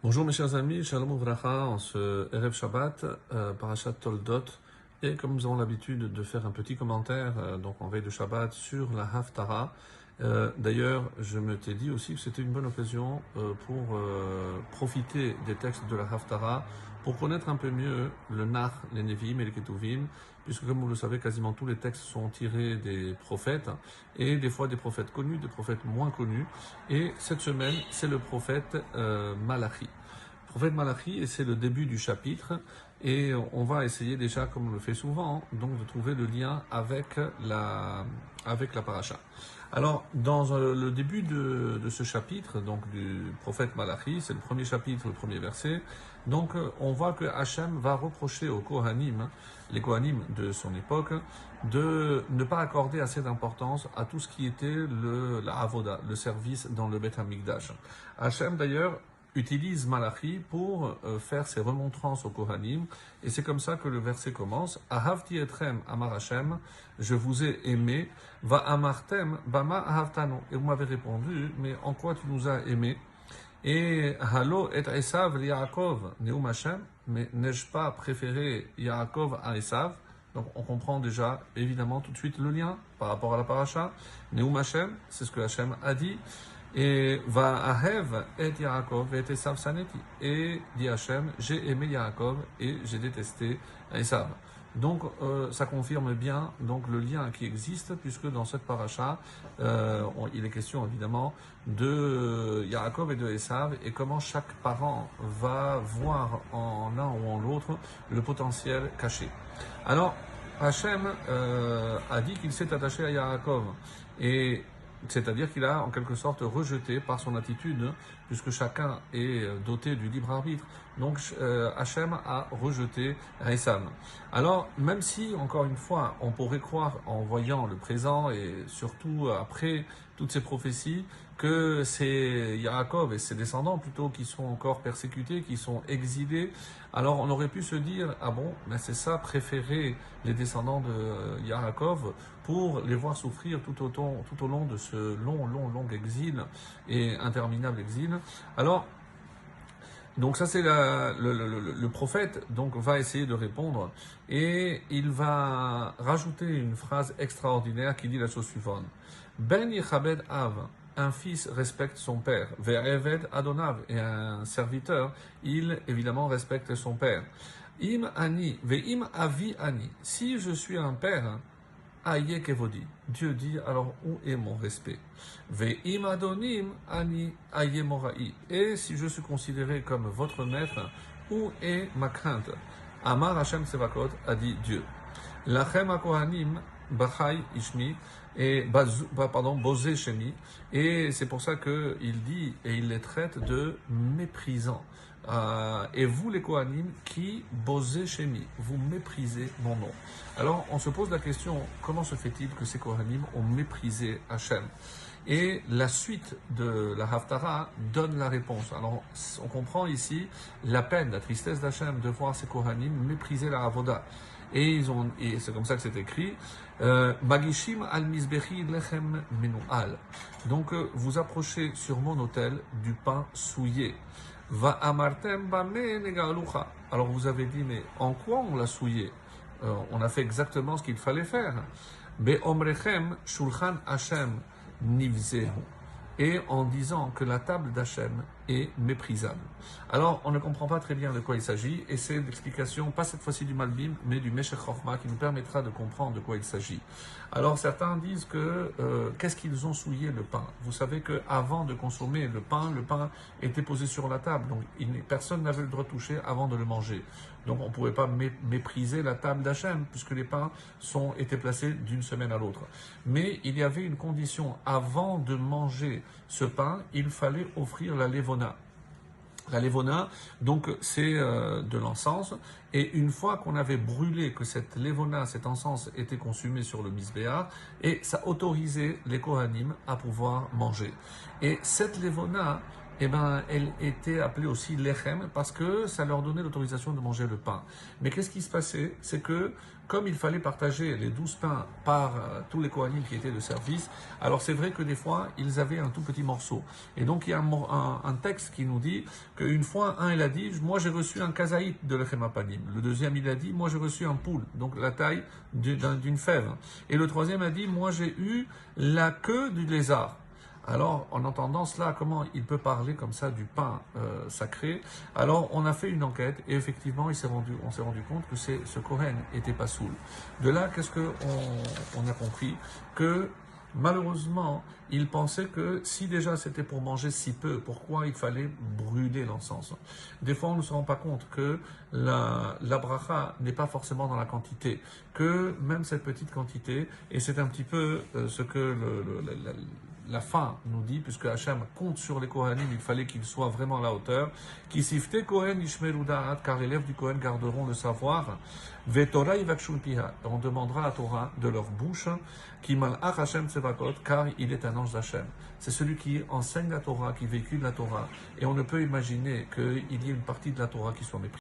Bonjour mes chers amis, Shalom Uvracha, en ce Erev Shabbat, Parashat Toldot, et comme nous avons l'habitude de faire un petit commentaire, donc en veille de Shabbat, sur la Haftarah. D'ailleurs, je me t'ai dit aussi que c'était une bonne occasion pour profiter des textes de la Haftarah, pour connaître un peu mieux le Nach, les Nevi'im et les Ketuvim, puisque comme vous le savez, quasiment tous les textes sont tirés des prophètes, et des fois des prophètes connus, des prophètes moins connus, et cette semaine, c'est le prophète Malachi. Prophète Malachi, et c'est le début du chapitre, et on va essayer déjà, comme on le fait souvent, donc de trouver le lien avec la paracha. Alors, dans le début de ce chapitre, donc du prophète Malachi, c'est le premier chapitre, le premier verset, donc on voit que Hachem va reprocher aux Kohanim, les Kohanim de son époque, de ne pas accorder assez d'importance à tout ce qui était la avoda, le service dans le Beth Hamikdash. Hachem d'ailleurs utilise Malachi pour faire ses remontrances au Kohanim, et c'est comme ça que le verset commence. Ahavti etrem amar Hashem, je vous ai aimé, va amartem bama ahavtanu. Et vous m'avez répondu, mais en quoi tu nous as aimés? Et halo et Esav li Yaakov neum Hashem, mais n'ai-je pas préféré Yaakov à Esav? Donc on comprend déjà évidemment tout de suite le lien par rapport à la paracha. Neum Hashem, c'est ce que Hashem a dit. Et va ahev et Yaakov et Esav saneti. Et dit Hashem, j'ai aimé Yaakov et j'ai détesté Esav. Donc ça confirme bien donc le lien qui existe, puisque dans cette paracha, il est question évidemment de Yaakov et de Esav, et comment chaque parent va voir en l'un ou en l'autre le potentiel caché. Alors Hachem a dit qu'il s'est attaché à Yaakov, et c'est-à-dire qu'il a en quelque sorte rejeté par son attitude, puisque chacun est doté du libre arbitre. Donc Hachem a rejeté Esav. Alors même si, encore une fois, on pourrait croire en voyant le présent et surtout après toutes ces prophéties, que c'est Yaakov et ses descendants plutôt qui sont encore persécutés, qui sont exilés, alors on aurait pu se dire, ah bon, ben c'est ça, préférer les descendants de Yaakov pour les voir souffrir tout au long de ce long exil et interminable exil. Alors, donc ça c'est le prophète donc va essayer de répondre, et il va rajouter une phrase extraordinaire qui dit la chose suivante. Ben yichabed av, un fils respecte son père. Ve'eved adonav, et un serviteur, il évidemment respecte son père. Im ani, ve'im avi ani, si je suis un père, aye kevodi, Dieu dit, alors où est mon respect? Ve'im adonim ani aye mora'i, et si je suis considéré comme votre maître, où est ma crainte? Amar Hashem Tsevakot, a dit Dieu. Lachem hakohanim bachai ishmi, et bosé shemi, et c'est pour ça qu'il dit et il les traite de méprisants. Et vous les Kohanim qui bosé shemi, vous méprisez mon nom. Alors on se pose la question, comment se fait-il que ces Kohanim ont méprisé Hachem? Et la suite de la Haftarah donne la réponse. Alors on comprend ici la peine, la tristesse d'Hachem de voir ces Kohanim mépriser la Avoda. Et c'est comme ça que c'est écrit, Magishim al misbechi lechem menual. Donc vous approchez sur mon autel du pain souillé. Va amartem bame negalucha. Alors vous avez dit, mais en quoi on l'a souillé? On a fait exactement ce qu'il fallait faire. Be omrechem shulchan Hashem nivzehu, et en disant que la table d'Hachem est méprisable. Alors, on ne comprend pas très bien de quoi il s'agit, et c'est l'explication, pas cette fois-ci du Malbim, mais du Meshech Chochma, qui nous permettra de comprendre de quoi il s'agit. Alors, certains disent que, qu'est-ce qu'ils ont souillé le pain? Vous savez qu'avant de consommer le pain était posé sur la table, donc personne n'avait le droit de toucher avant de le manger. Donc, on ne pouvait pas mépriser la table d'Hachem, puisque les pains étaient placés d'une semaine à l'autre. Mais il y avait une condition, avant de manger ce pain, il fallait offrir la levona. La levona, donc, c'est de l'encens, et une fois qu'on avait brûlé, que cette levona, cet encens était consumé sur le misbéar, et ça autorisait les Kohanim à pouvoir manger. Et cette levona eh ben, elle était appelée aussi lechem parce que ça leur donnait l'autorisation de manger le pain. Mais qu'est-ce qui se passait? C'est que comme il fallait partager les 12 pains par tous les Kohanim qui étaient de service, alors c'est vrai que des fois, ils avaient un tout petit morceau. Et donc il y a un texte qui nous dit qu'une fois, un il a dit, moi j'ai reçu un kazaït de lechem apanim. Le deuxième il a dit, moi j'ai reçu un poule, donc la taille d'une fève. Et le troisième a dit, moi j'ai eu la queue du lézard. Alors, en entendant cela, comment il peut parler comme ça du pain sacré? Alors, on a fait une enquête et effectivement, on s'est rendu compte que ce Kohen était pas sourd. De là, qu'est-ce qu'on a compris? Que malheureusement, il pensait que si déjà c'était pour manger si peu, pourquoi il fallait brûler l'encens? Des fois, on ne se rend pas compte que la bracha n'est pas forcément dans la quantité, que même cette petite quantité, et c'est un petit peu ce que la fin nous dit, puisque Hachem compte sur les Kohanim, il fallait qu'ils soient vraiment à la hauteur. Qui sifte Kohen ishmeru da'at, car les lèvres du Kohen garderont le savoir. Ve'torah yivakshu piha, on demandera à Torah de leur bouche, qui malach Hachem tsevakot, car il est un ange d'Hachem. C'est celui qui enseigne la Torah, qui véhicule la Torah, et on ne peut imaginer qu'il y ait une partie de la Torah qui soit méprisée.